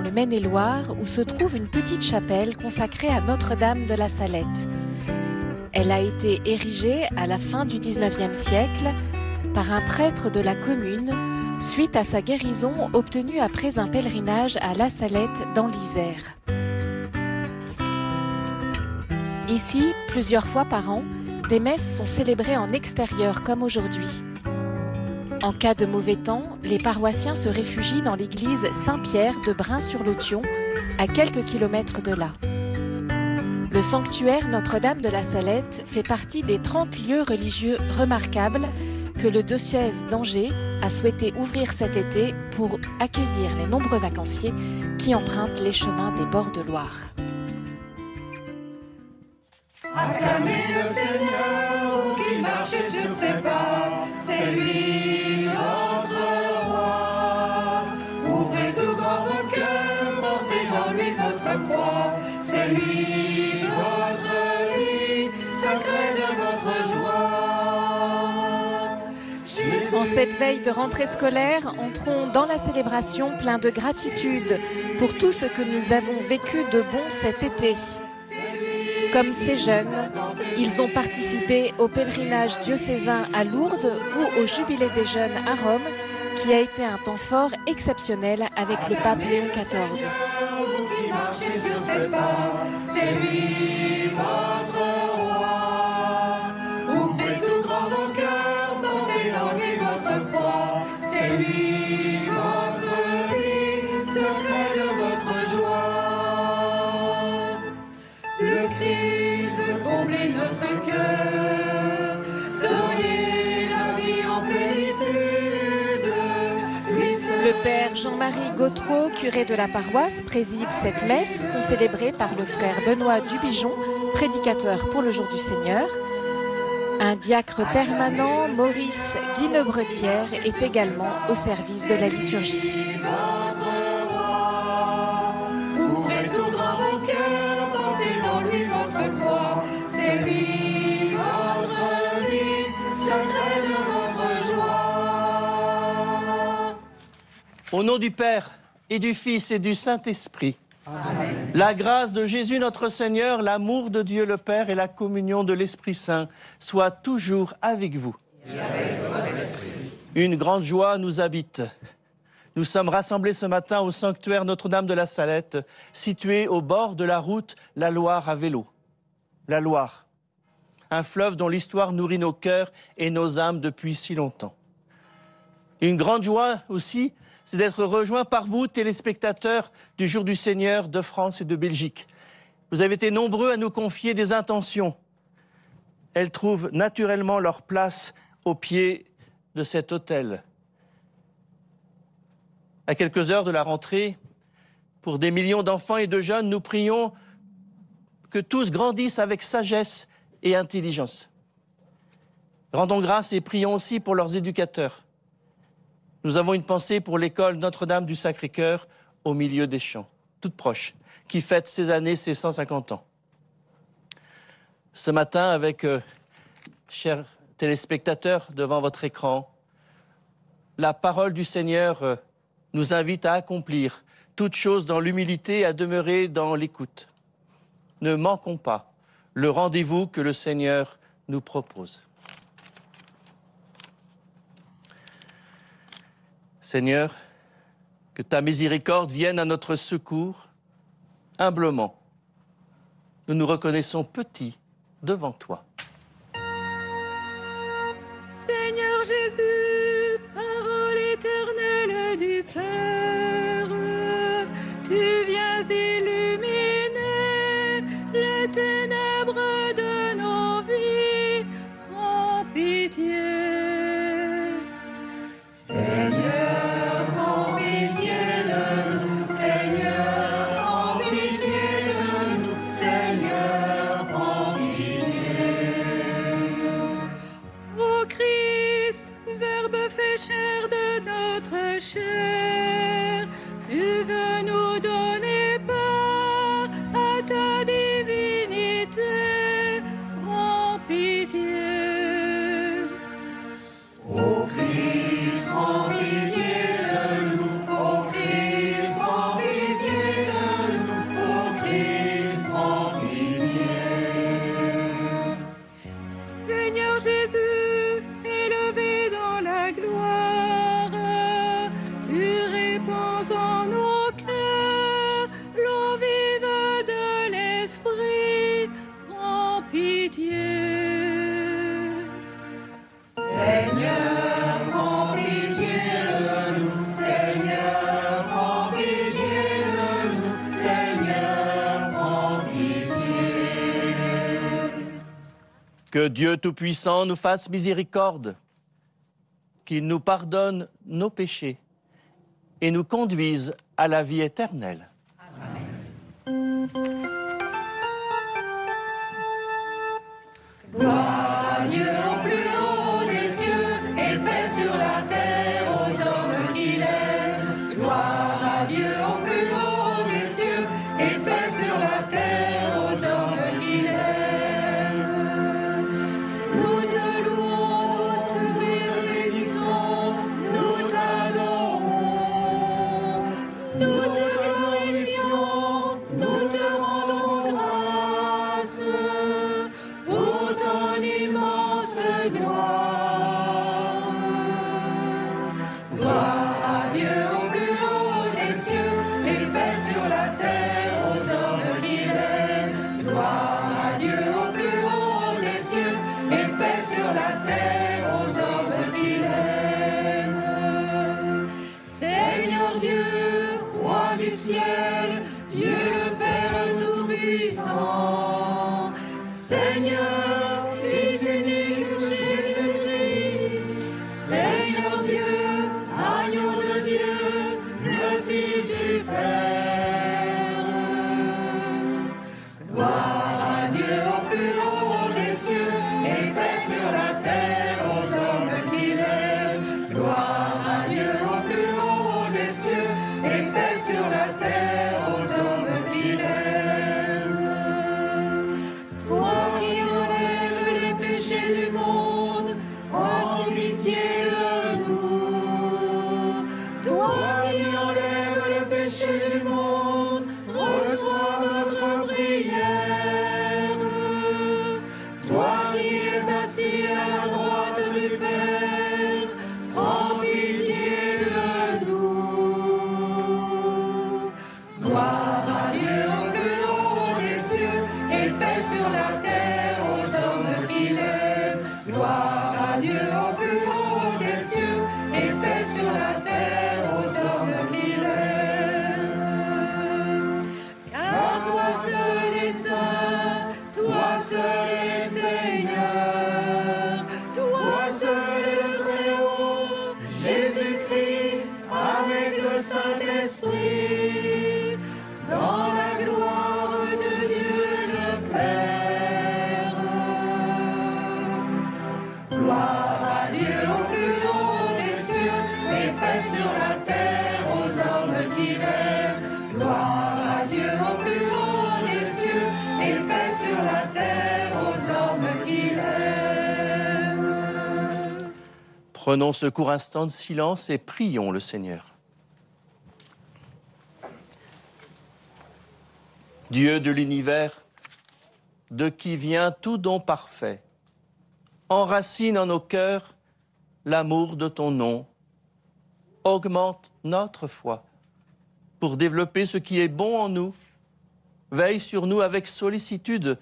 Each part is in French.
le Maine-et-Loire où se trouve une petite chapelle consacrée à Notre-Dame de la Salette. Elle a été érigée à la fin du XIXe siècle par un prêtre de la commune suite à sa guérison obtenue après un pèlerinage à La Salette dans l'Isère. Ici, plusieurs fois par an, des messes sont célébrées en extérieur comme aujourd'hui. En cas de mauvais temps, les paroissiens se réfugient dans l'église Saint-Pierre de Brain-sur-l'Authion, à quelques kilomètres de là. Le sanctuaire Notre-Dame de la Salette fait partie des 30 lieux religieux remarquables que le diocèse d'Angers a souhaité ouvrir cet été pour accueillir les nombreux vacanciers qui empruntent les chemins des bords de Loire. Acclamez le Seigneur, qui marche sur ses pas, c'est lui notre roi. Ouvrez tout grand vos cœurs, portez en lui votre croix, c'est lui votre vie, secret de votre joie. Jésus. En cette veille de rentrée scolaire, entrons dans la célébration plein de gratitude pour tout ce que nous avons vécu de bon cet été. Comme ces jeunes, ils ont participé au pèlerinage diocésain à Lourdes ou au Jubilé des jeunes à Rome, qui a été un temps fort exceptionnel avec le pape Léon XIV. Qui marchez sur ses pas, c'est lui votre roi. Ouvrez tout grand vos cœurs, portez en lui votre croix, c'est lui votre vie, secret de votre joie. Le Christ veut combler notre cœur, donner la vie en plénitude. Le père Jean-Marie Gautreau, curé de la paroisse, préside cette messe concélébrée par le frère Benoît Dubigeon, prédicateur pour le jour du Seigneur. Un diacre permanent, Maurice Guinebretière, est également au service de la liturgie. Ouvrez tout grand vos cœurs, portez en lui votre croix, c'est lui votre vie, secret de votre joie. Au nom du Père et du Fils et du Saint-Esprit, amen. La grâce de Jésus notre Seigneur, l'amour de Dieu le Père et la communion de l'Esprit Saint soient toujours avec vous. Et avec votre esprit. Une grande joie nous habite. Nous sommes rassemblés ce matin au sanctuaire Notre-Dame de la Salette, situé au bord de la route La Loire à vélo. La Loire, un fleuve dont l'histoire nourrit nos cœurs et nos âmes depuis si longtemps. Une grande joie aussi, c'est d'être rejoint par vous, téléspectateurs du Jour du Seigneur de France et de Belgique. Vous avez été nombreux à nous confier des intentions. Elles trouvent naturellement leur place au pied de cet autel. À quelques heures de la rentrée, pour des millions d'enfants et de jeunes, nous prions que tous grandissent avec sagesse et intelligence. Rendons grâce et prions aussi pour leurs éducateurs. Nous avons une pensée pour l'école Notre-Dame du Sacré-Cœur au milieu des champs, toute proche, qui fête ces années ses 150 ans. Ce matin, avec chers téléspectateurs devant votre écran, la parole du Seigneur nous invite à accomplir toute chose dans l'humilité et à demeurer dans l'écoute. Ne manquons pas le rendez-vous que le Seigneur nous propose. Seigneur, que ta miséricorde vienne à notre secours, humblement. Nous nous reconnaissons petits devant toi. Seigneur Jésus, parole éternelle du Père, tu viens illuminer les ténèbres de nos vies, en pitié. Seigneur, prends pitié de nous, Seigneur, prends pitié de nous, Seigneur, prends pitié. Ô Christ, Verbe fait chair de notre chair, Que Dieu Tout-Puissant nous fasse miséricorde, qu'il nous pardonne nos péchés et nous conduise à la vie éternelle. Amen. Gloire à Dieu au plus haut des cieux et paix sur la terre aux hommes qu'il aime. Gloire à Dieu au plus haut des cieux et paix sur la terre aux hommes qu'il aime. Nous te louons, nous te bénissons, nous t'adorons, nous te glorifions, nous te rendons grâce pour ton immense gloire. Gloire à Dieu au plus haut des cieux et paix sur la terre aux hommes qu'il aime. Gloire à Dieu au plus haut des cieux et paix sur la terre aux hommes qu'il aime. Seigneur Dieu, roi du ciel, Dieu le Père Tout-Puissant, Seigneur, Fils unique Jésus-Christ, Seigneur Dieu, agneau de Dieu, le Fils du Père. Gloire à Dieu au plus haut des cieux et paix sur la terre aux hommes qu'il aime. Gloire à Dieu au plus haut des cieux et paix sur la terre aux hommes qu'il aime. Toi qui enlèves les péchés du monde, aie pitié de nous. Toi qui enlèves les péchés du monde, reçois notre prière. Toi qui es assis à la droite du Père, prends pitié de nous. Gloire à Dieu au plus haut des cieux et paix sur la terre aux hommes qu'il aime. Gloire à Dieu au plus haut des cieux et paix sur la terre aux hommes qu'il aime. Car toi seul est saint, toi seul est Seigneur, toi seul est le Très-Haut, Jésus-Christ avec le Saint-Esprit, dans la gloire de Dieu le Père. Gloire à Dieu au plus haut des cieux et paix sur la terre aux hommes qu'il aime. Gloire à Dieu au plus haut des cieux et paix sur la terre aux hommes qu'il aime. Prenons ce court instant de silence et prions le Seigneur. Dieu de l'univers, de qui vient tout don parfait, enracine en nos cœurs l'amour de ton nom, augmente notre foi pour développer ce qui est bon en nous, veille sur nous avec sollicitude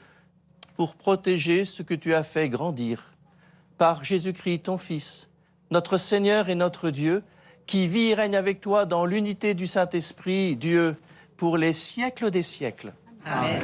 pour protéger ce que tu as fait grandir. Par Jésus-Christ, ton Fils, notre Seigneur et notre Dieu, qui vit et règne avec toi dans l'unité du Saint-Esprit, Dieu, pour les siècles des siècles. Amen.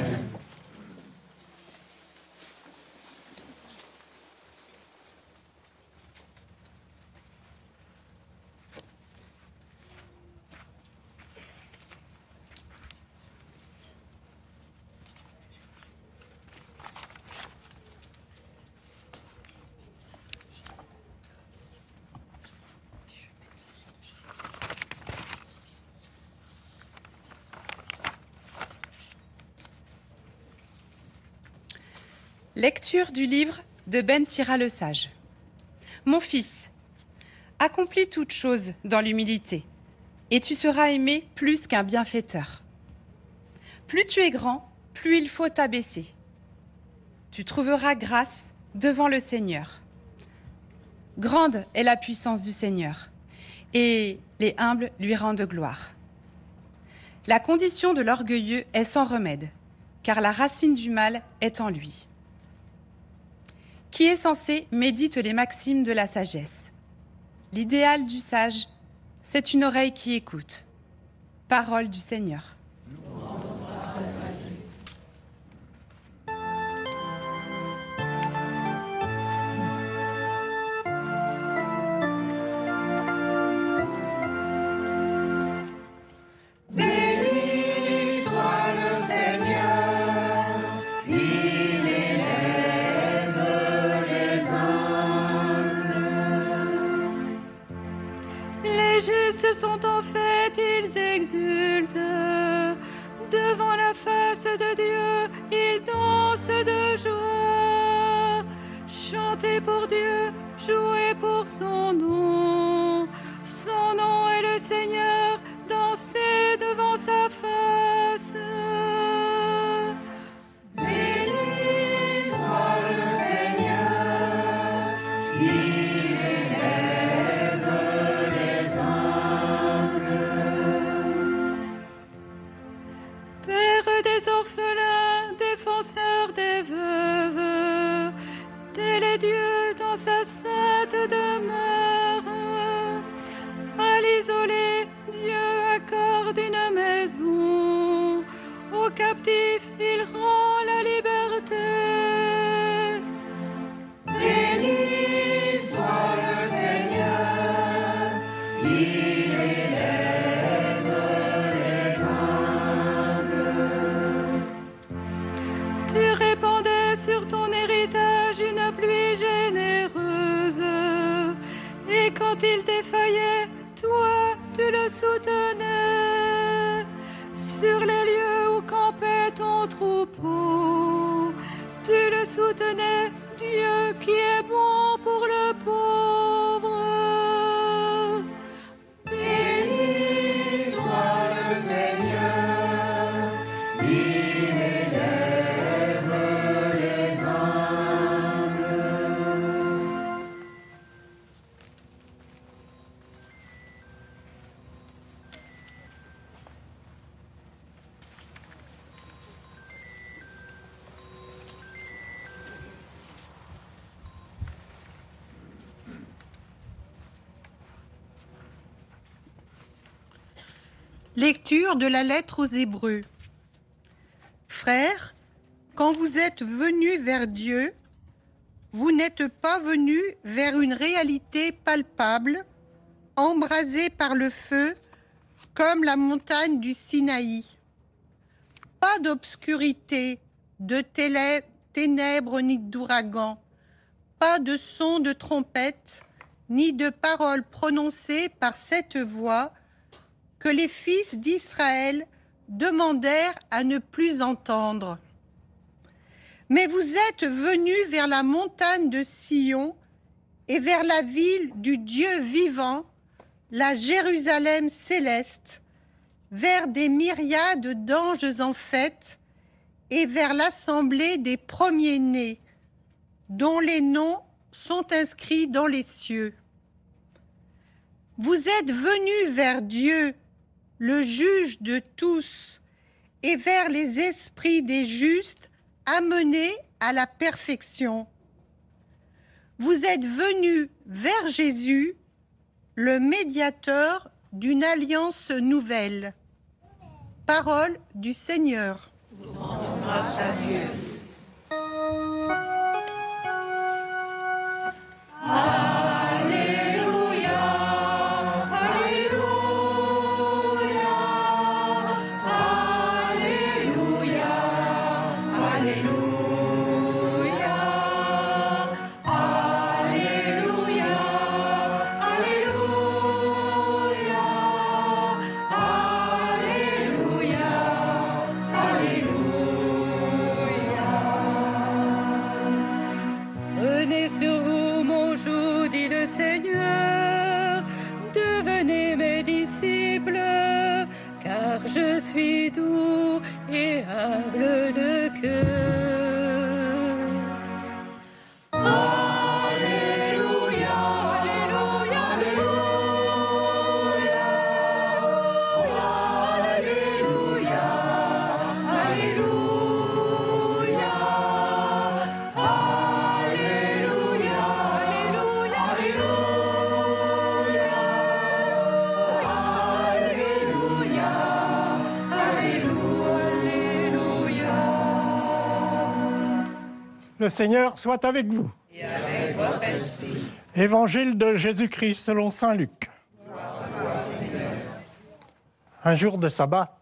Lecture du livre de Ben Sira le Sage. Mon fils, accomplis toutes choses dans l'humilité, et tu seras aimé plus qu'un bienfaiteur. Plus tu es grand, plus il faut t'abaisser. Tu trouveras grâce devant le Seigneur. Grande est la puissance du Seigneur, et les humbles lui rendent gloire. La condition de l'orgueilleux est sans remède, car la racine du mal est en lui. Qui est censé médite les maximes de la sagesse. L'idéal du sage, c'est une oreille qui écoute. Parole du Seigneur. sont en fête, ils exultent. Devant la face de Dieu, ils dansent de joie. Chantez pour Dieu, jouez pour son nom. Son nom est le Seigneur, dansez devant sa face. Béni soit le Seigneur, il élève les humbles. Père des orphelins, défenseur des veuves, tel est Dieu dans sa sainte demeure. À l'isolé, Dieu accorde une maison. Aux captifs, il rend la liberté. Béni soit le Seigneur, il élève les humbles. Tu répandais sur ton héritage une pluie généreuse. Et quand il défaillait, toi, tu le soutenais. Sur les lieux où campait ton troupeau, tu le soutenais, Dieu qui est bon pour le pauvre. Béni soit le Seigneur, il élève les humbles. Lecture de la lettre aux Hébreux. Frères, quand vous êtes venus vers Dieu, vous n'êtes pas venus vers une réalité palpable, embrasée par le feu, comme la montagne du Sinaï. Pas d'obscurité, de ténèbres ni d'ouragan, pas de son de trompette, ni de paroles prononcées par cette voix que les fils d'Israël demandèrent à ne plus entendre. Mais vous êtes venus vers la montagne de Sion et vers la ville du Dieu vivant, la Jérusalem céleste, vers des myriades d'anges en fête et vers l'assemblée des premiers-nés, dont les noms sont inscrits dans les cieux. Vous êtes venus vers Dieu, le juge de tous, et vers les esprits des justes amenés à la perfection. Vous êtes venus vers Jésus, le médiateur d'une alliance nouvelle. Parole du Seigneur. Nous rendons grâce à Dieu. Sur vous mon joug, dit le Seigneur, devenez mes disciples, car je suis doux et humble de cœur. Alléluia, Alléluia, Alléluia, Alléluia, Alléluia, Alléluia, Alléluia, Le Seigneur soit avec vous. Et avec votre esprit. Évangile de Jésus-Christ selon saint Luc. Un jour de sabbat,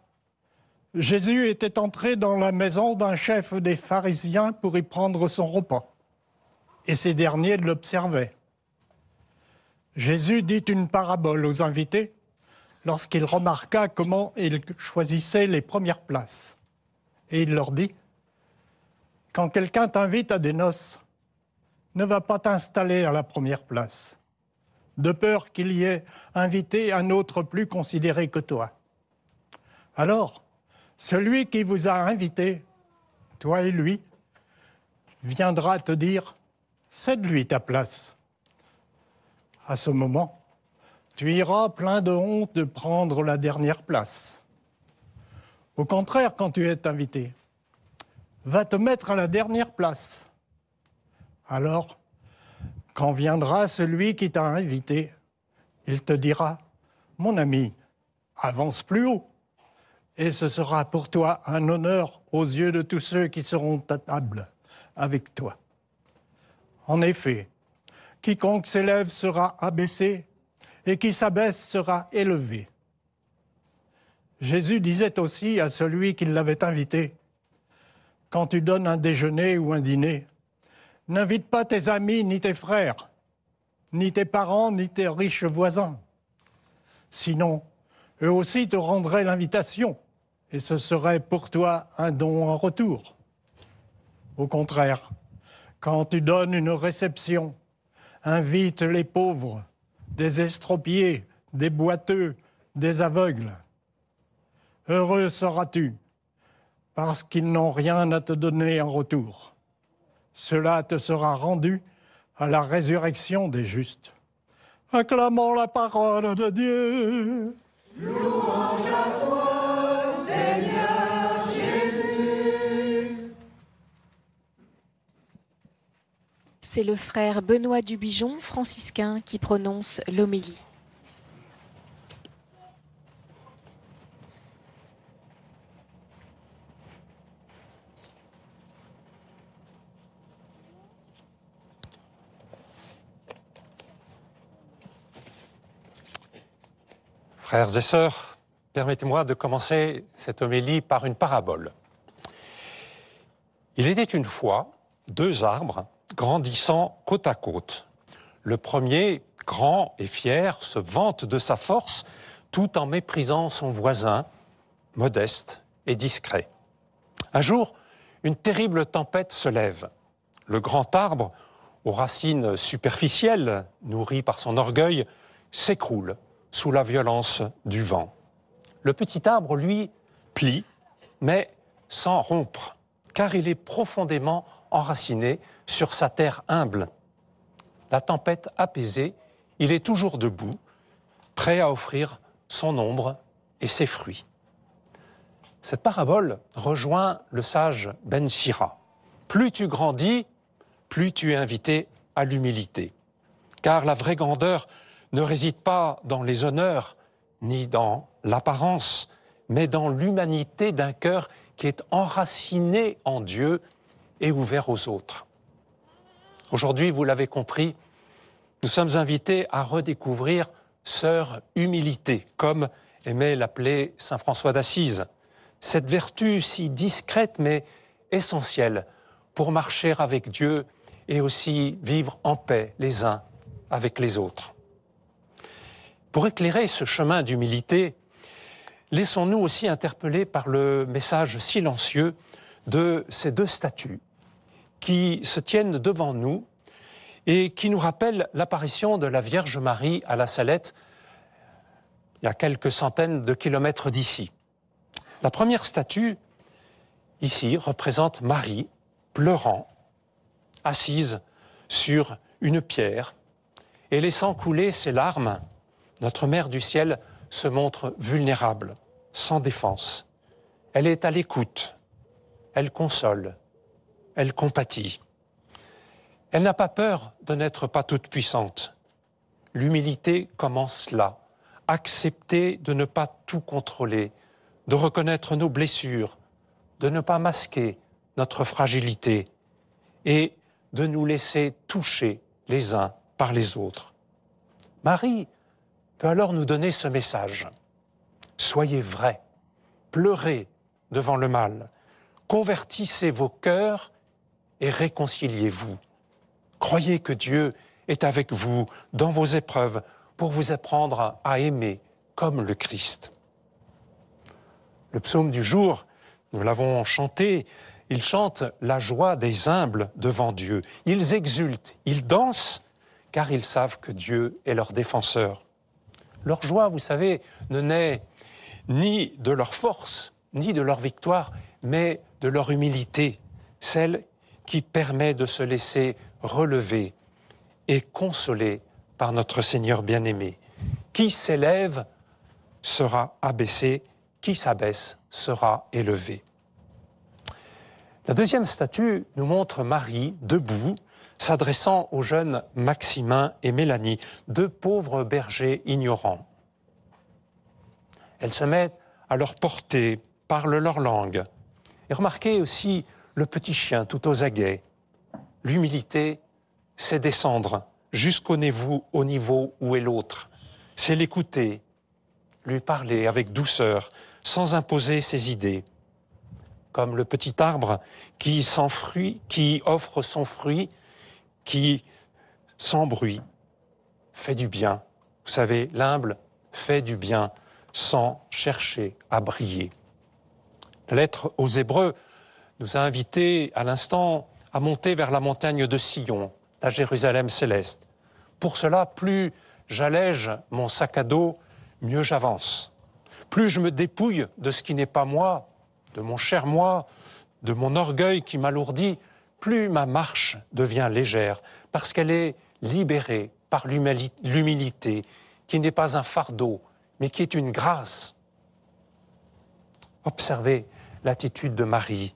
Jésus était entré dans la maison d'un chef des pharisiens pour y prendre son repas. Et ces derniers l'observaient. Jésus dit une parabole aux invités lorsqu'il remarqua comment ils choisissaient les premières places. Et il leur dit, « Quand quelqu'un t'invite à des noces, ne va pas t'installer à la première place, de peur qu'il y ait invité un autre plus considéré que toi. Alors, celui qui vous a invité, toi et lui, viendra te dire, cède-lui ta place. À ce moment, tu iras plein de honte de prendre la dernière place. Au contraire, quand tu es invité, va te mettre à la dernière place. Alors, quand viendra celui qui t'a invité, il te dira, mon ami, avance plus haut. Et ce sera pour toi un honneur aux yeux de tous ceux qui seront à table avec toi. En effet, quiconque s'élève sera abaissé, et qui s'abaisse sera élevé. Jésus disait aussi à celui qui l'avait invité, « Quand tu donnes un déjeuner ou un dîner, n'invite pas tes amis ni tes frères, ni tes parents, ni tes riches voisins. Sinon, eux aussi te rendraient l'invitation, et ce serait pour toi un don en retour. Au contraire, quand tu donnes une réception, invite les pauvres, des estropiés, des boiteux, des aveugles. Heureux seras-tu, parce qu'ils n'ont rien à te donner en retour. Cela te sera rendu à la résurrection des justes. Acclamons la parole de Dieu. Louange à toi, Seigneur Jésus. C'est le frère Benoît Dubigeon, franciscain, qui prononce l'homélie. Frères et sœurs, permettez-moi de commencer cette homélie par une parabole. Il était une fois 2 arbres grandissant côte à côte. Le premier, grand et fier, se vante de sa force tout en méprisant son voisin, modeste et discret. Un jour, une terrible tempête se lève. Le grand arbre, aux racines superficielles, nourri par son orgueil, s'écroule sous la violence du vent. Le petit arbre, lui, plie, mais sans rompre, car il est profondément enraciné sur sa terre humble. La tempête apaisée, il est toujours debout, prêt à offrir son ombre et ses fruits. Cette parabole rejoint le sage Ben Sira. Plus tu grandis, plus tu es invité à l'humilité. Car la vraie grandeur ne réside pas dans les honneurs, ni dans l'apparence, mais dans l'humanité d'un cœur qui est enraciné en Dieu et ouvert aux autres. Aujourd'hui, vous l'avez compris, nous sommes invités à redécouvrir Sœur Humilité, comme aimait l'appeler saint François d'Assise. Cette vertu si discrète mais essentielle pour marcher avec Dieu et aussi vivre en paix les uns avec les autres. Pour éclairer ce chemin d'humilité, laissons-nous aussi interpeller par le message silencieux de ces 2 statues qui se tiennent devant nous et qui nous rappellent l'apparition de la Vierge Marie à la Salette il y a quelques centaines de kilomètres d'ici. La première statue, ici, représente Marie, pleurant, assise sur une pierre et laissant couler ses larmes. Notre Mère du Ciel se montre vulnérable, sans défense. Elle est à l'écoute, elle console, elle compatit. Elle n'a pas peur de n'être pas toute puissante. L'humilité commence là, accepter de ne pas tout contrôler, de reconnaître nos blessures, de ne pas masquer notre fragilité et de nous laisser toucher les uns par les autres. Marie peut alors nous donner ce message. Soyez vrais, pleurez devant le mal, convertissez vos cœurs et réconciliez-vous. Croyez que Dieu est avec vous dans vos épreuves pour vous apprendre à aimer comme le Christ. Le psaume du jour, nous l'avons chanté, ils chantent la joie des humbles devant Dieu. Ils exultent, ils dansent, car ils savent que Dieu est leur défenseur. Leur joie, vous savez, ne naît ni de leur force, ni de leur victoire, mais de leur humilité, celle qui permet de se laisser relever et consoler par notre Seigneur bien-aimé. Qui s'élève sera abaissé, qui s'abaisse sera élevé. La deuxième statue nous montre Marie debout, s'adressant aux jeunes Maximin et Mélanie, deux pauvres bergers ignorants. Elle se met à leur portée, parle leur langue. Et remarquez aussi le petit chien tout aux aguets. L'humilité, c'est descendre jusqu'au niveau où est l'autre. C'est l'écouter, lui parler avec douceur, sans imposer ses idées. Comme le petit arbre qui offre son fruit, qui, sans bruit, fait du bien. Vous savez, l'humble fait du bien sans chercher à briller. La lettre aux Hébreux nous a invités à l'instant à monter vers la montagne de Sion, la Jérusalem céleste. Pour cela, plus j'allège mon sac à dos, mieux j'avance. Plus je me dépouille de ce qui n'est pas moi, de mon cher moi, de mon orgueil qui m'alourdit, plus ma marche devient légère, parce qu'elle est libérée par l'humilité, qui n'est pas un fardeau, mais qui est une grâce. Observez l'attitude de Marie,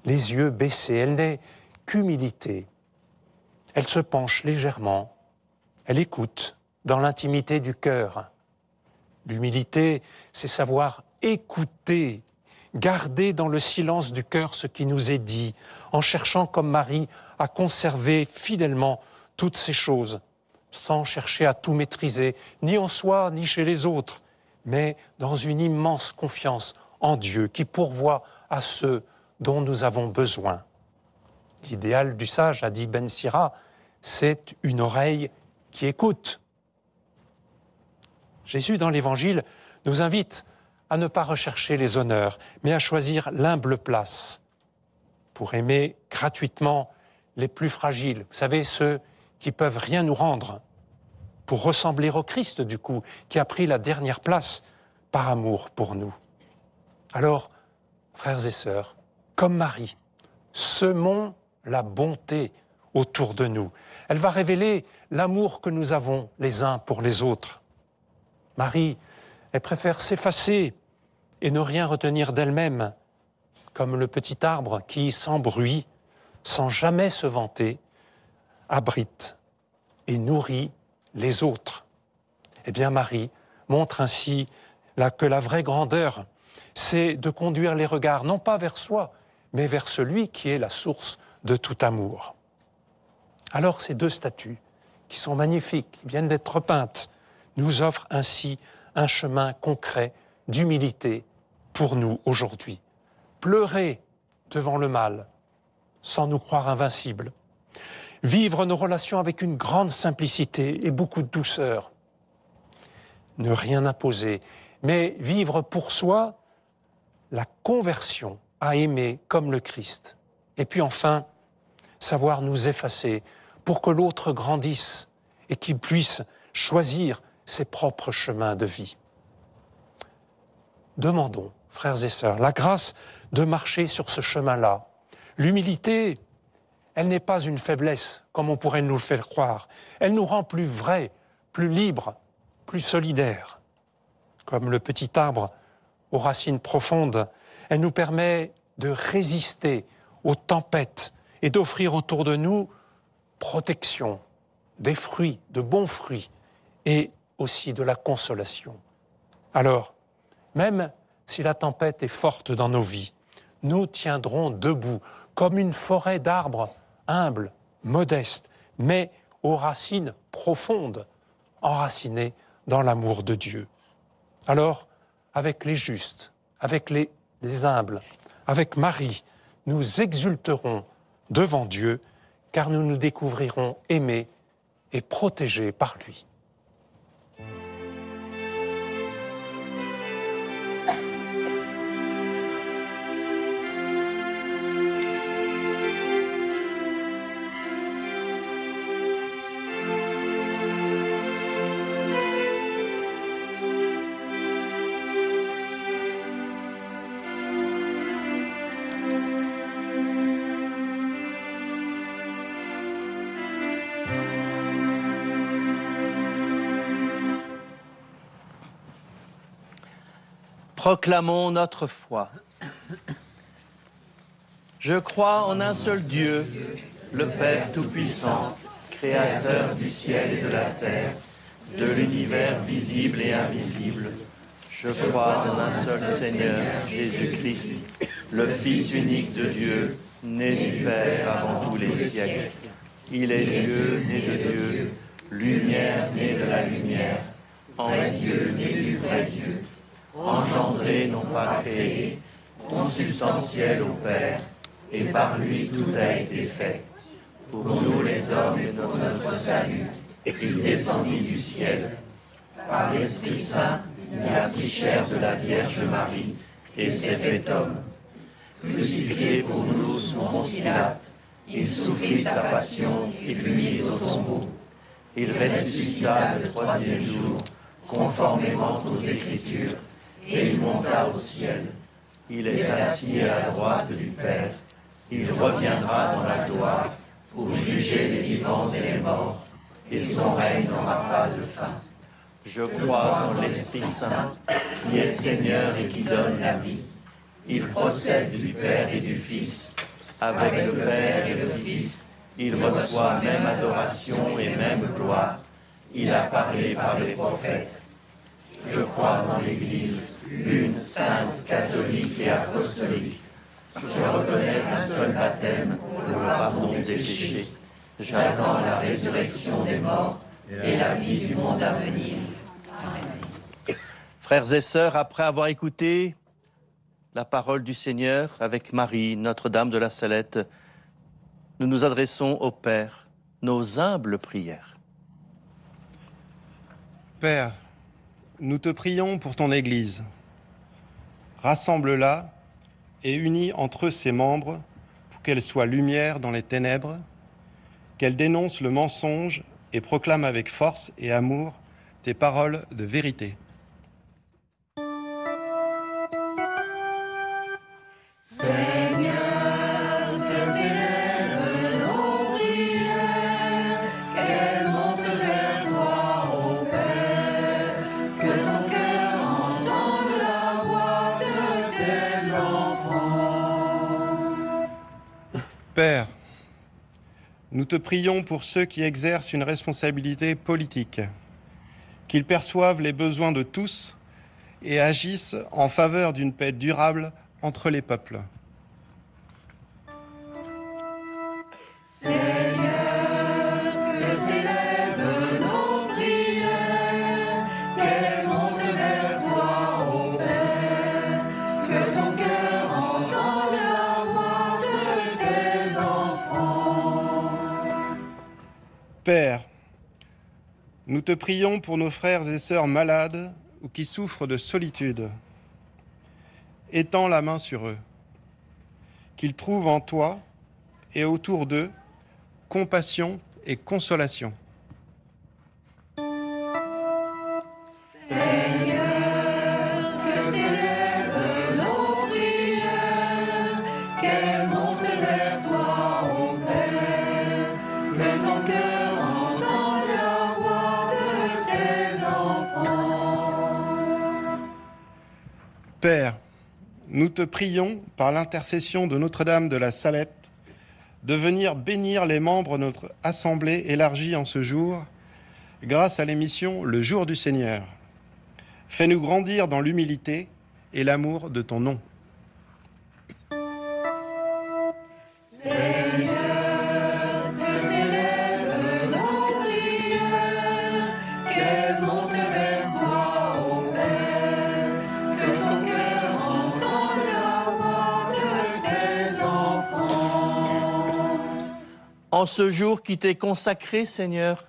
les yeux baissés, elle n'est qu'humilité. Elle se penche légèrement, elle écoute dans l'intimité du cœur. L'humilité, c'est savoir écouter, garder dans le silence du cœur ce qui nous est dit, en cherchant comme Marie à conserver fidèlement toutes ces choses, sans chercher à tout maîtriser, ni en soi, ni chez les autres, mais dans une immense confiance en Dieu qui pourvoit à ceux dont nous avons besoin. L'idéal du sage, a dit Ben Sira, c'est une oreille qui écoute. Jésus, dans l'Évangile, nous invite à ne pas rechercher les honneurs, mais à choisir l'humble place pour aimer gratuitement les plus fragiles. Vous savez, ceux qui peuvent rien nous rendre, pour ressembler au Christ, du coup, qui a pris la dernière place par amour pour nous. Alors, frères et sœurs, comme Marie, semons la bonté autour de nous. Elle va révéler l'amour que nous avons les uns pour les autres. Marie, elle préfère s'effacer et ne rien retenir d'elle-même, comme le petit arbre qui, sans bruit, sans jamais se vanter, abrite et nourrit les autres. Eh bien, Marie montre ainsi que la vraie grandeur, c'est de conduire les regards, non pas vers soi, mais vers celui qui est la source de tout amour. Alors, ces deux statues, qui sont magnifiques, qui viennent d'être peintes, nous offrent ainsi un chemin concret d'humilité pour nous aujourd'hui. Pleurer devant le mal, sans nous croire invincibles. Vivre nos relations avec une grande simplicité et beaucoup de douceur. Ne rien imposer, mais vivre pour soi la conversion à aimer comme le Christ. Et puis enfin, savoir nous effacer pour que l'autre grandisse et qu'il puisse choisir ses propres chemins de vie. Demandons, frères et sœurs, la grâce de marcher sur ce chemin-là. L'humilité, elle n'est pas une faiblesse, comme on pourrait nous le faire croire. Elle nous rend plus vrais, plus libres, plus solidaires. Comme le petit arbre aux racines profondes, elle nous permet de résister aux tempêtes et d'offrir autour de nous protection, des fruits, de bons fruits, et aussi de la consolation. Alors, même si la tempête est forte dans nos vies, nous tiendrons debout comme une forêt d'arbres humbles, modestes, mais aux racines profondes, enracinées dans l'amour de Dieu. Alors, avec les justes, avec les humbles, avec Marie, nous exulterons devant Dieu, car nous nous découvrirons aimés et protégés par lui. Proclamons notre foi. Je crois en un seul Dieu, le Père Tout-Puissant, Créateur du ciel et de la terre, de l'univers visible et invisible. Je crois en un seul Seigneur, Jésus-Christ, le Fils unique de Dieu, né du Père avant tous les siècles. Il est Dieu, né de Dieu, lumière née de la lumière, en Dieu, né du vrai Dieu, engendré, non pas créé, consubstantiel au Père, et par lui tout a été fait. Pour nous les hommes et pour notre salut, il descendit du ciel. Par l'Esprit Saint, il a pris chair de la Vierge Marie et s'est fait homme. Crucifié pour nous sous Ponce Pilate, il souffrit sa passion et fut mis au tombeau. Il ressuscita le troisième jour, conformément aux Écritures, et il monta au ciel. Il est assis à la droite du Père. Il reviendra dans la gloire pour juger les vivants et les morts, et son règne n'aura pas de fin. Je crois en l'Esprit Saint, qui est Seigneur et qui donne la vie. Il procède du Père et du Fils. Avec le Père et le Fils, il reçoit même adoration et même gloire. Il a parlé par les prophètes. Je crois en l'Église, une, sainte, catholique et apostolique. Je reconnais un seul baptême pour le pardon des péchés. J'attends la résurrection des morts et la vie du monde à venir. Amen. Frères et sœurs, après avoir écouté la parole du Seigneur avec Marie, Notre-Dame de la Salette, nous nous adressons au Père, nos humbles prières. Père, nous te prions pour ton Église. Rassemble-la et unis entre ses membres pour qu'elle soit lumière dans les ténèbres, qu'elle dénonce le mensonge et proclame avec force et amour tes paroles de vérité. Seigneur, que s'élèvent nos prières, qu'elles montent vers toi, ô Père, que ton cœur entende la voix de tes enfants. Père, nous te prions pour ceux qui exercent une responsabilité politique, qu'ils perçoivent les besoins de tous et agissent en faveur d'une paix durable entre les peuples. Seigneur, que s'élèvent nos prières, qu'elles montent vers toi, ô Père, que ton cœur entende la voix de tes enfants. Père, nous te prions pour nos frères et sœurs malades ou qui souffrent de solitude. Étends la main sur eux, qu'ils trouvent en toi et autour d'eux compassion et consolation. Seigneur, que s'élèvent nos prières, qu'elles montent vers toi, ô Père, que ton cœur entende la voix de tes enfants. Père, nous te prions, par l'intercession de Notre-Dame de la Salette, de venir bénir les membres de notre assemblée élargie en ce jour, grâce à l'émission Le Jour du Seigneur. Fais-nous grandir dans l'humilité et l'amour de ton nom. Seigneur, que s'élèvent nos prières, qu'elles montent vers toi, ô Père, que ton cœur entende la voix de tes enfants. En ce jour qui t'est consacré, Seigneur,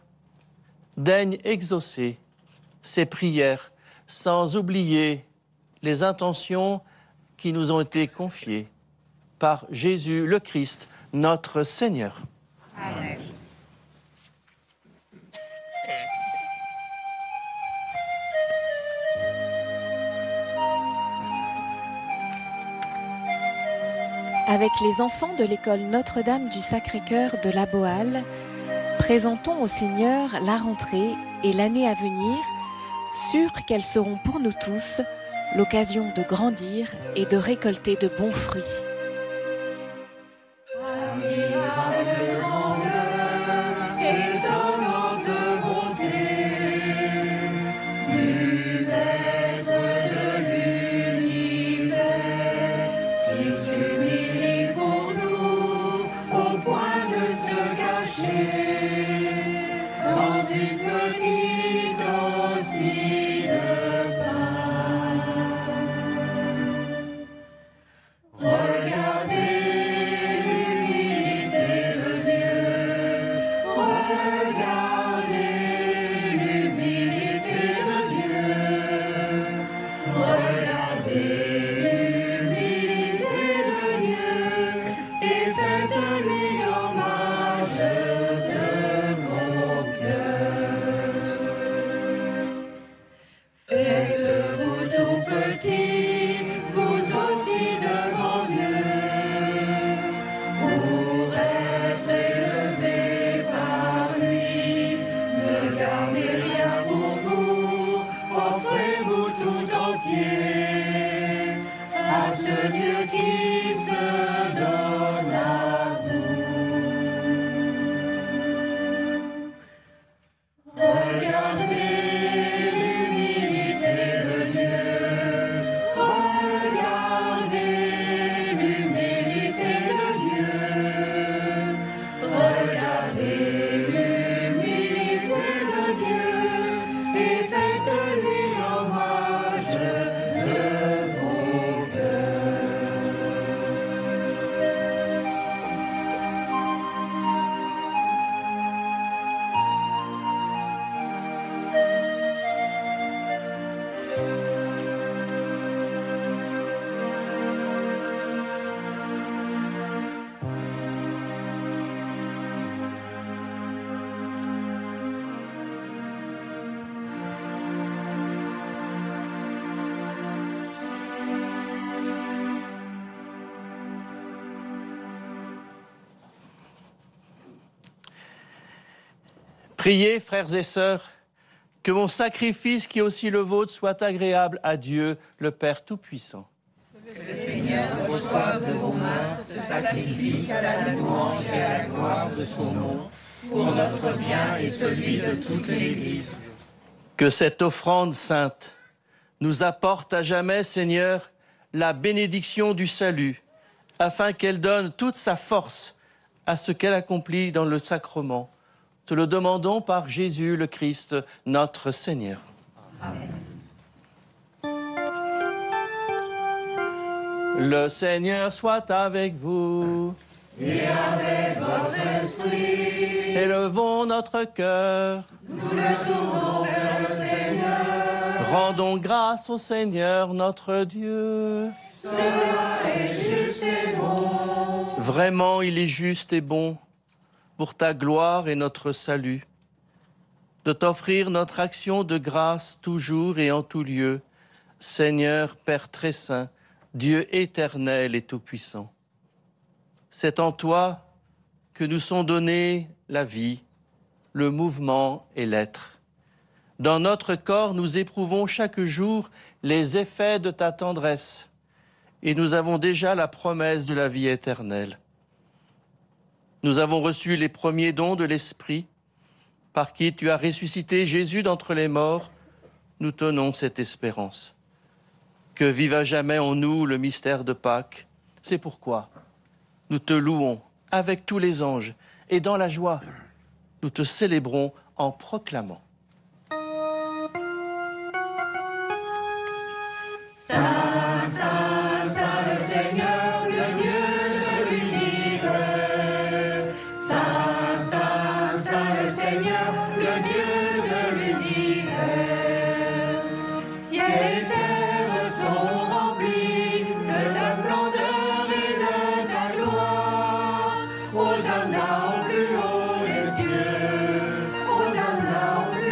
daigne exaucer ces prières sans oublier les intentions qui nous ont été confiées par Jésus le Christ, notre Seigneur. Amen. Avec les enfants de l'école Notre-Dame du Sacré-Cœur de La Bohalle, présentons au Seigneur la rentrée et l'année à venir, sûrs qu'elles seront pour nous tous l'occasion de grandir et de récolter de bons fruits. Admirable grandeur, étonnante bonté, du maître de l'univers, qui s'humilie pour nous au point de se cacher dans une petite hostie de pain. Regardez l'humilité de Dieu, regardez l'humilité de Dieu, regardez l'humilité de Dieu et faites-lui l'hommage de vos cœurs. Faites-vous tout petit, vous aussi devant Dieu, pour être élevé par lui. Ne gardez rien pour vous, offrez-vous tout entier à ce Dieu qui se donne à vous. Regardez l'humilité de Dieu, regardez l'humilité de Dieu, regardez l'humilité de Dieu et faites-lui l'hommage de vos cœurs. Priez, frères et sœurs, que mon sacrifice qui est aussi le vôtre soit agréable à Dieu, le Père Tout-Puissant. Que le Seigneur reçoive de vos mains ce sacrifice à la louange et à la gloire de son nom, pour notre bien et celui de toute l'Église. Que cette offrande sainte nous apporte à jamais, Seigneur, la bénédiction du salut, afin qu'elle donne toute sa force à ce qu'elle accomplit dans le sacrement. Te le demandons par Jésus le Christ, notre Seigneur. Amen. Le Seigneur soit avec vous. Et avec votre esprit, Élevons notre cœur. nous le tournons vers le Seigneur. Rendons grâce au Seigneur notre Dieu. Cela est juste et bon. Vraiment, il est juste et bon, pour ta gloire et notre salut, de t'offrir notre action de grâce toujours et en tout lieu, Seigneur, Père très saint, Dieu éternel et tout-puissant. C'est en toi que nous sont donnés la vie, le mouvement et l'être. Dans notre corps, nous éprouvons chaque jour les effets de ta tendresse et nous avons déjà la promesse de la vie éternelle. Nous avons reçu les premiers dons de l'Esprit, par qui tu as ressuscité Jésus d'entre les morts. Nous tenons cette espérance. Que vive à jamais en nous le mystère de Pâques. C'est pourquoi nous te louons avec tous les anges et dans la joie, nous te célébrons en proclamant. Saint, Saint, Saint le Seigneur, le Dieu de l'univers. Saint, Saint, Saint le Seigneur, le Dieu de l'univers. Ciel et terre sont remplis de ta splendeur et de ta gloire. Hosanna au plus haut des cieux, Hosanna au plus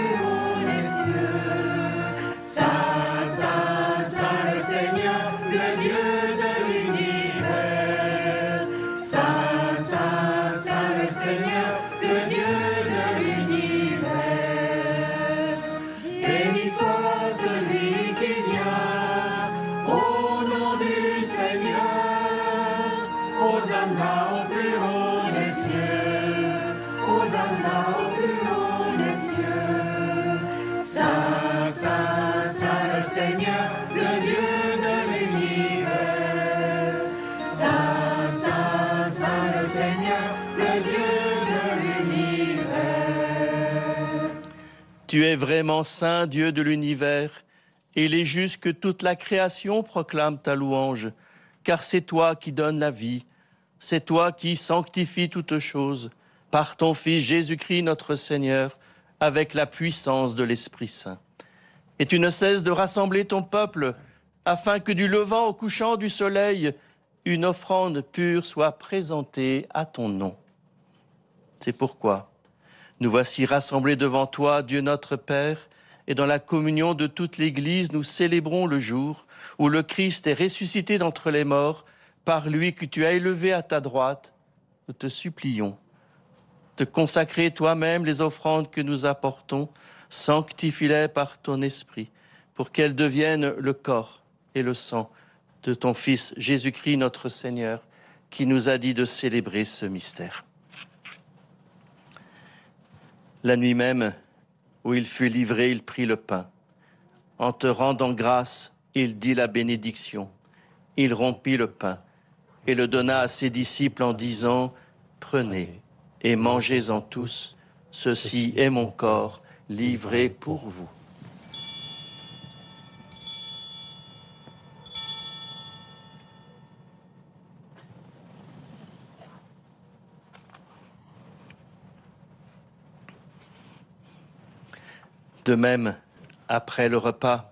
Hosanna au plus haut des cieux, Hosanna au plus haut des cieux. Saint, Saint, Saint le Seigneur, le Dieu de l'univers. Saint, Saint, Saint le Seigneur, le Dieu de l'univers. Tu es vraiment saint, Dieu de l'univers, et il est juste que toute la création proclame ta louange, car c'est toi qui donnes la vie, c'est toi qui sanctifies toutes choses, par ton Fils Jésus-Christ notre Seigneur, avec la puissance de l'Esprit Saint. Et tu ne cesses de rassembler ton peuple, afin que du levant au couchant du soleil, une offrande pure soit présentée à ton nom. C'est pourquoi nous voici rassemblés devant toi, Dieu notre Père, et dans la communion de toute l'Église, nous célébrons le jour où le Christ est ressuscité d'entre les morts, par lui que tu as élevé à ta droite. Nous te supplions de consacrer toi-même les offrandes que nous apportons, sanctifie-les par ton Esprit, pour qu'elles deviennent le corps et le sang de ton Fils Jésus-Christ notre Seigneur, qui nous a dit de célébrer ce mystère. La nuit même, où il fut livré, il prit le pain. En te rendant grâce, il dit la bénédiction. Il rompit le pain et le donna à ses disciples en disant « Prenez et mangez-en tous, ceci est mon corps livré pour vous. » De même, après le repas,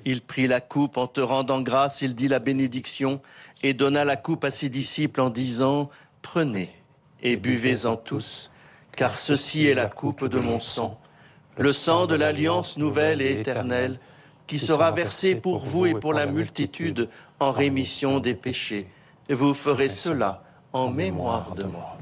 il prit la coupe en te rendant grâce, il dit la bénédiction et donna la coupe à ses disciples en disant « Prenez et buvez-en tous, car ceci est la coupe de mon sang, le sang de l'alliance nouvelle et éternelle, qui sera versé pour vous et pour la multitude en rémission des péchés. Vous ferez cela en mémoire de moi. »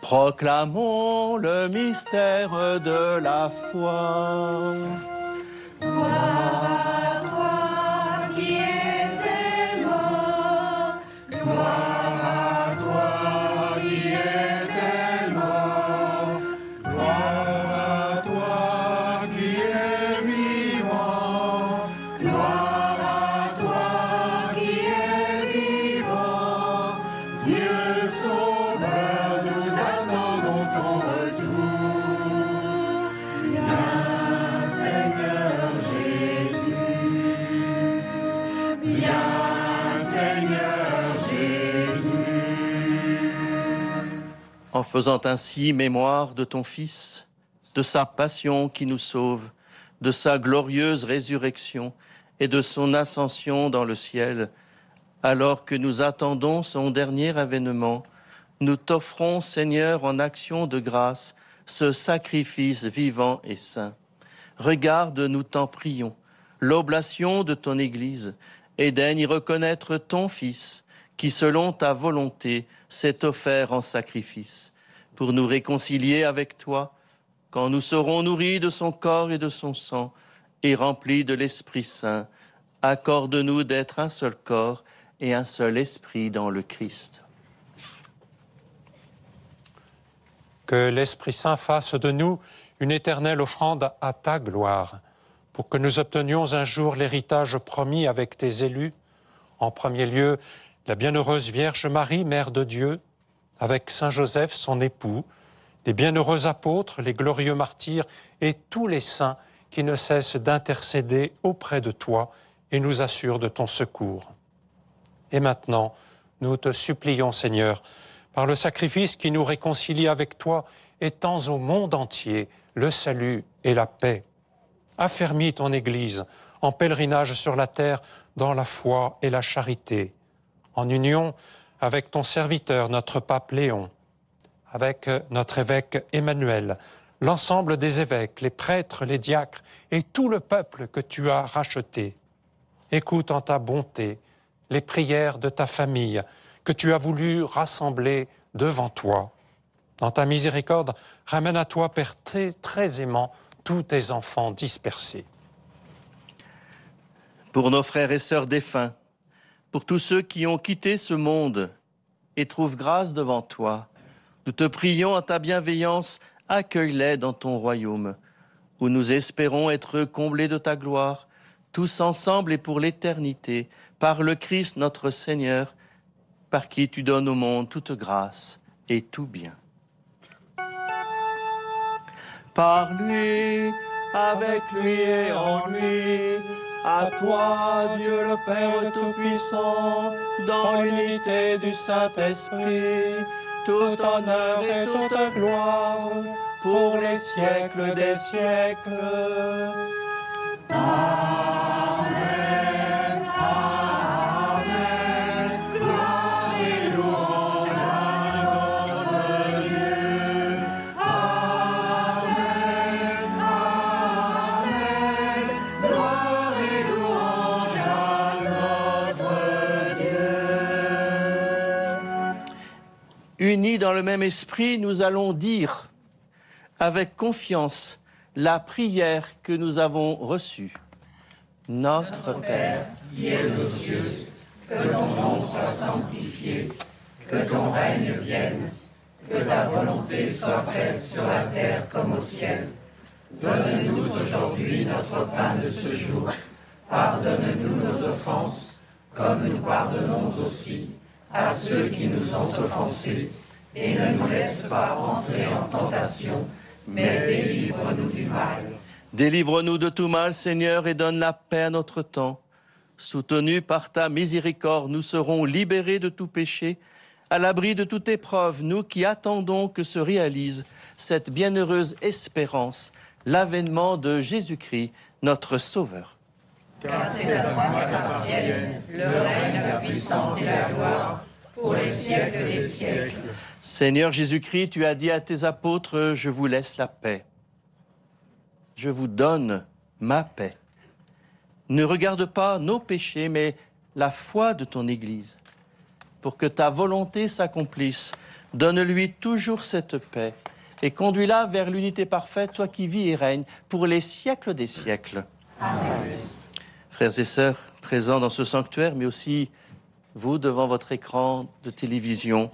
Proclamons le mystère de la foi. Gloire à toi qui étais mort, gloire à toi qui étais mort, gloire à toi qui es vivant, gloire à toi qui es vivant, Dieu Sauveur, nous attendons ton retour. Viens Seigneur Jésus, viens Seigneur Jésus. En faisant ainsi mémoire de ton Fils, de sa passion qui nous sauve, de sa glorieuse résurrection et de son ascension dans le ciel, alors que nous attendons son dernier avènement, nous t'offrons, Seigneur, en action de grâce, ce sacrifice vivant et saint. Regarde, nous t'en prions, l'oblation de ton Église, et daigne y reconnaître ton Fils, qui, selon ta volonté, s'est offert en sacrifice, pour nous réconcilier avec toi, quand nous serons nourris de son corps et de son sang, et remplis de l'Esprit Saint. Accorde-nous d'être un seul corps et un seul esprit dans le Christ. Que l'Esprit Saint fasse de nous une éternelle offrande à ta gloire, pour que nous obtenions un jour l'héritage promis avec tes élus, en premier lieu la bienheureuse Vierge Marie, Mère de Dieu, avec Saint Joseph, son époux, les bienheureux apôtres, les glorieux martyrs et tous les saints qui ne cessent d'intercéder auprès de toi et nous assurent de ton secours. Et maintenant, nous te supplions, Seigneur, par le sacrifice qui nous réconcilie avec toi, étends au monde entier le salut et la paix. Affermis ton Église en pèlerinage sur la terre dans la foi et la charité, en union avec ton serviteur, notre pape Léon, avec notre évêque Emmanuel, l'ensemble des évêques, les prêtres, les diacres et tout le peuple que tu as racheté. Écoute en ta bonté les prières de ta famille que tu as voulu rassembler devant toi. Dans ta miséricorde, ramène à toi, Père très, très aimant, tous tes enfants dispersés. Pour nos frères et sœurs défunts, pour tous ceux qui ont quitté ce monde et trouvent grâce devant toi, nous te prions à ta bienveillance, accueille-les dans ton royaume, où nous espérons être comblés de ta gloire, tous ensemble et pour l'éternité, par le Christ notre Seigneur, par qui tu donnes au monde toute grâce et tout bien. Par lui, avec lui et en lui, à toi, Dieu le Père Tout-Puissant, dans l'unité du Saint-Esprit, tout honneur et toute gloire, pour les siècles des siècles. Amen, Amen, gloire et louange à notre Dieu. Amen, Amen, gloire et louange à notre Dieu. Unis dans le même esprit, nous allons dire avec confiance la prière que nous avons reçue. Notre Père, qui es aux cieux, que ton nom soit sanctifié, que ton règne vienne, que ta volonté soit faite sur la terre comme au ciel. Donne-nous aujourd'hui notre pain de ce jour. Pardonne-nous nos offenses, comme nous pardonnons aussi à ceux qui nous ont offensés. Et ne nous laisse pas entrer en tentation, mais délivre-nous du mal. délivre-nous de tout mal, Seigneur, et donne la paix à notre temps. Soutenus par ta miséricorde, nous serons libérés de tout péché, à l'abri de toute épreuve, nous qui attendons que se réalise cette bienheureuse espérance, l'avènement de Jésus-Christ, notre Sauveur. Car c'est à toi qu'appartiennent le règne, la puissance et la gloire, pour les siècles des siècles. Seigneur Jésus-Christ, tu as dit à tes apôtres, je vous laisse la paix. Je vous donne ma paix. Ne regarde pas nos péchés, mais la foi de ton Église. Pour que ta volonté s'accomplisse, donne-lui toujours cette paix et conduis-la vers l'unité parfaite, toi qui vis et règnes pour les siècles des siècles. Amen. Frères et sœurs présents dans ce sanctuaire, mais aussi vous devant votre écran de télévision,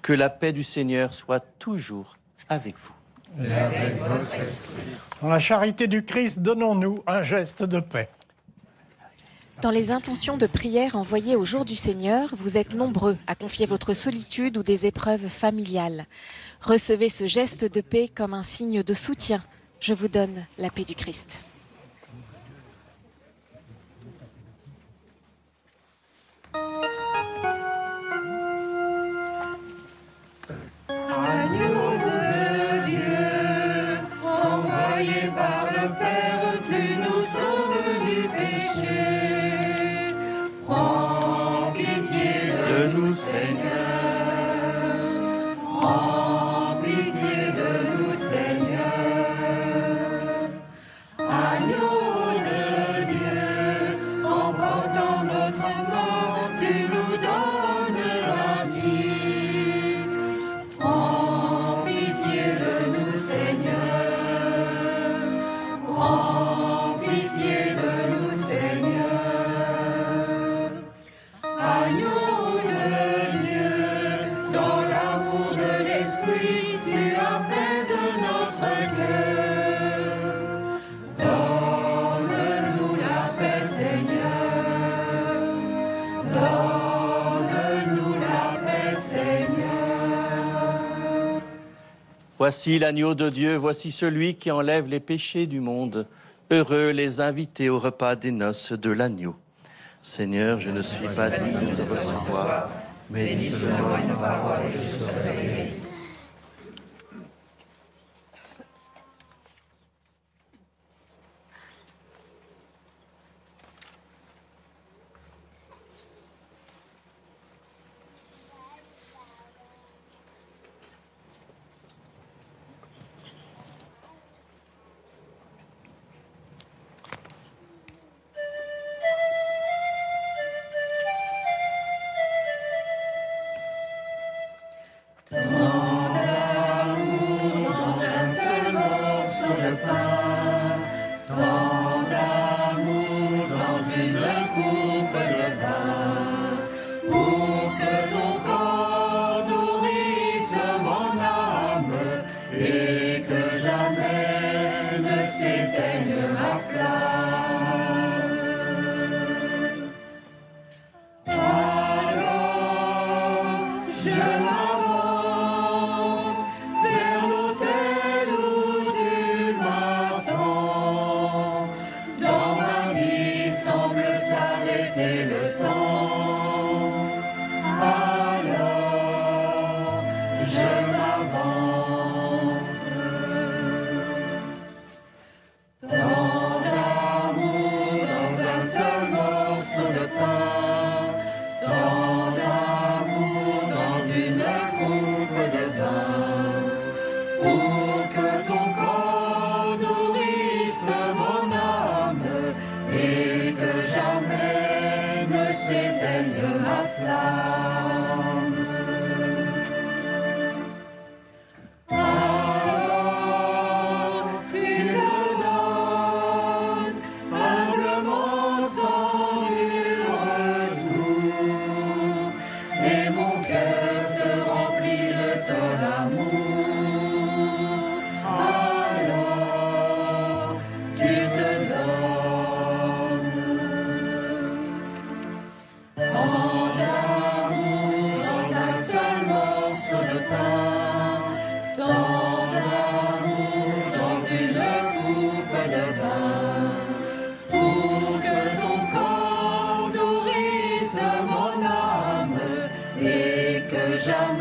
que la paix du Seigneur soit toujours avec vous. Et avec votre esprit. Dans la charité du Christ, donnons-nous un geste de paix. Dans les intentions de prière envoyées au jour du Seigneur, vous êtes nombreux à confier votre solitude ou des épreuves familiales. Recevez ce geste de paix comme un signe de soutien. Je vous donne la paix du Christ. Agneau de Dieu, envoyé par le Père, tu nous sauves du péché. Prends pitié de nous, Seigneur. Prends pitié de nous, Seigneur. Agneau de Dieu, en portant notre mort, tu nous donnes la vie. Prends pitié de nous, Seigneur. Prends pitié de nous, Seigneur. Agneau de Dieu, dans l'amour de l'Esprit, tu apaises notre cœur. Donne-nous la paix, Seigneur. Donne-nous la paix, Seigneur. Voici l'agneau de Dieu, voici celui qui enlève les péchés du monde. Heureux les invités au repas des noces de l'agneau. Seigneur, je ne suis pas digne de te recevoir, mais dis seulement une parole et je serai guéri.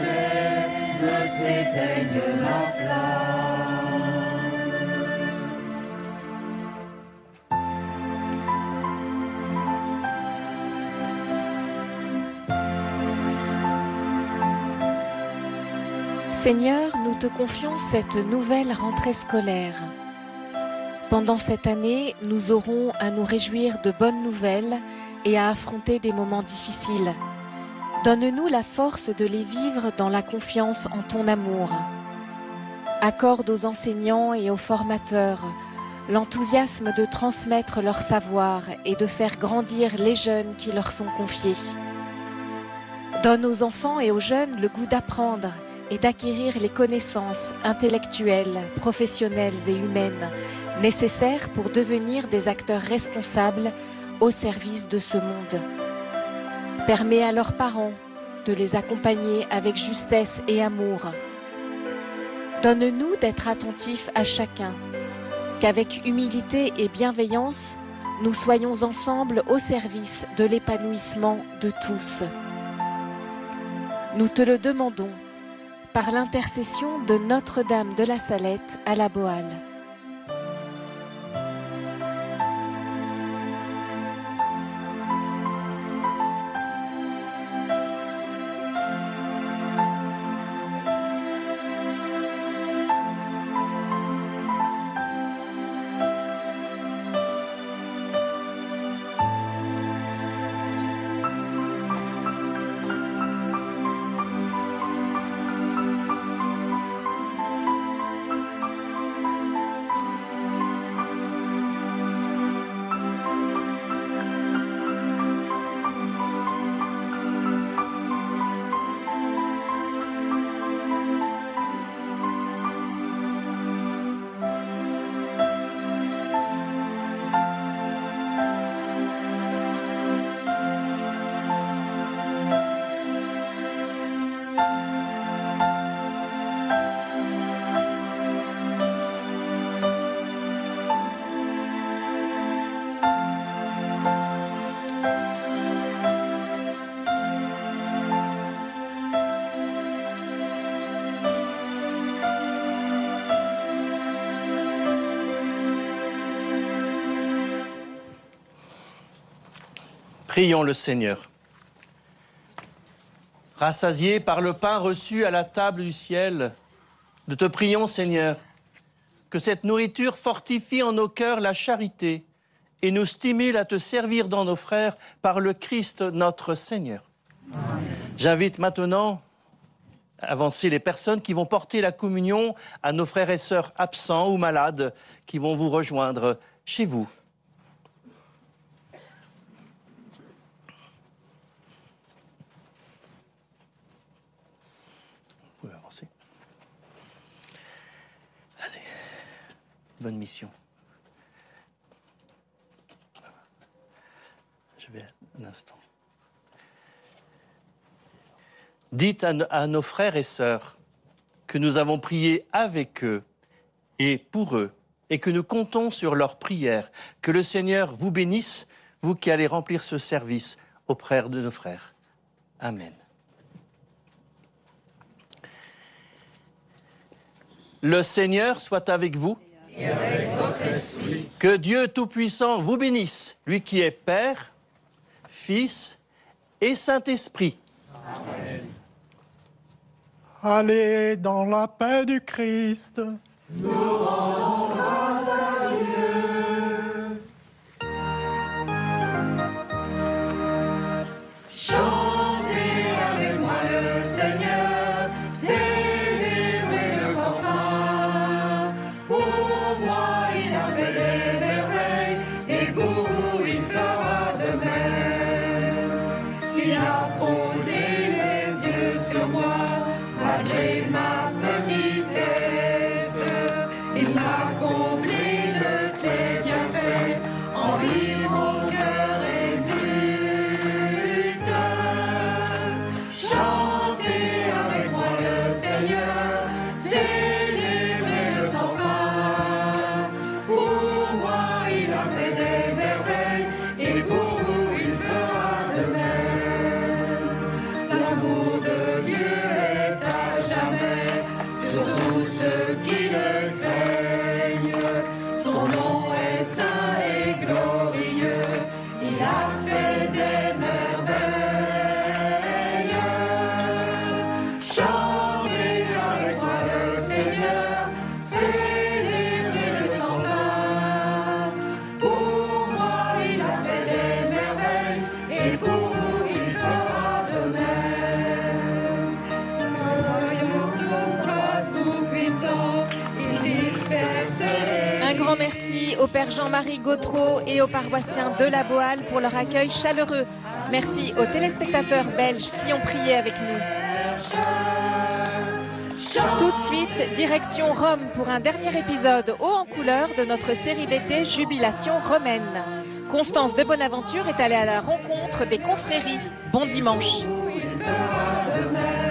jamais ne s'éteigne la flamme. Seigneur, nous te confions cette nouvelle rentrée scolaire. Pendant cette année, nous aurons à nous réjouir de bonnes nouvelles et à affronter des moments difficiles. Donne-nous la force de les vivre dans la confiance en ton amour. Accorde aux enseignants et aux formateurs l'enthousiasme de transmettre leur savoir et de faire grandir les jeunes qui leur sont confiés. Donne aux enfants et aux jeunes le goût d'apprendre et d'acquérir les connaissances intellectuelles, professionnelles et humaines nécessaires pour devenir des acteurs responsables au service de ce monde. Permets à leurs parents de les accompagner avec justesse et amour. Donne-nous d'être attentifs à chacun, qu'avec humilité et bienveillance, nous soyons ensemble au service de l'épanouissement de tous. Nous te le demandons par l'intercession de Notre-Dame de la Salette à la Bohale. Prions le Seigneur. Rassasiés par le pain reçu à la table du ciel, nous te prions, Seigneur, que cette nourriture fortifie en nos cœurs la charité et nous stimule à te servir dans nos frères par le Christ notre Seigneur. J'invite maintenant à avancer les personnes qui vont porter la communion à nos frères et sœurs absents ou malades qui vont vous rejoindre chez vous. Vas-y. Bonne mission. Je vais un instant. Dites à nos frères et sœurs que nous avons prié avec eux et pour eux et que nous comptons sur leurs prières. Que le Seigneur vous bénisse, vous qui allez remplir ce service auprès de nos frères. Amen. Le Seigneur soit avec vous. Et avec votre esprit. Que Dieu Tout-Puissant vous bénisse, lui qui est Père, Fils et Saint-Esprit. Amen. Allez dans la paix du Christ. Nous rendons grâce à Dieu. Chantez avec moi le Seigneur, célébrez le sans fin. Pour moi il a fait des merveilles, et pour vous il fera de même. Il a posé les yeux sur moi, malgré ma petitesse, il m'a tous ceux qui le craignent. Son nom est saint et glorieux, il a fait des merveilles. Chantez avec moi le Seigneur, célébrez-le sans fin. Pour moi il a fait des merveilles, et pour vous il fera de même. Le royaume de toi tout-puissant, il disperse les... Un grand merci au Père Jean-Marie Gautreau et aux paroissiens de la Bohalle pour leur accueil chaleureux. Merci aux téléspectateurs belges qui ont prié avec nous. Tout de suite, direction Rome pour un dernier épisode haut en couleur de notre série d'été Jubilation romaine. Constance de Bonaventure est allée à la rencontre des confréries. Bon dimanche. Il fera de même.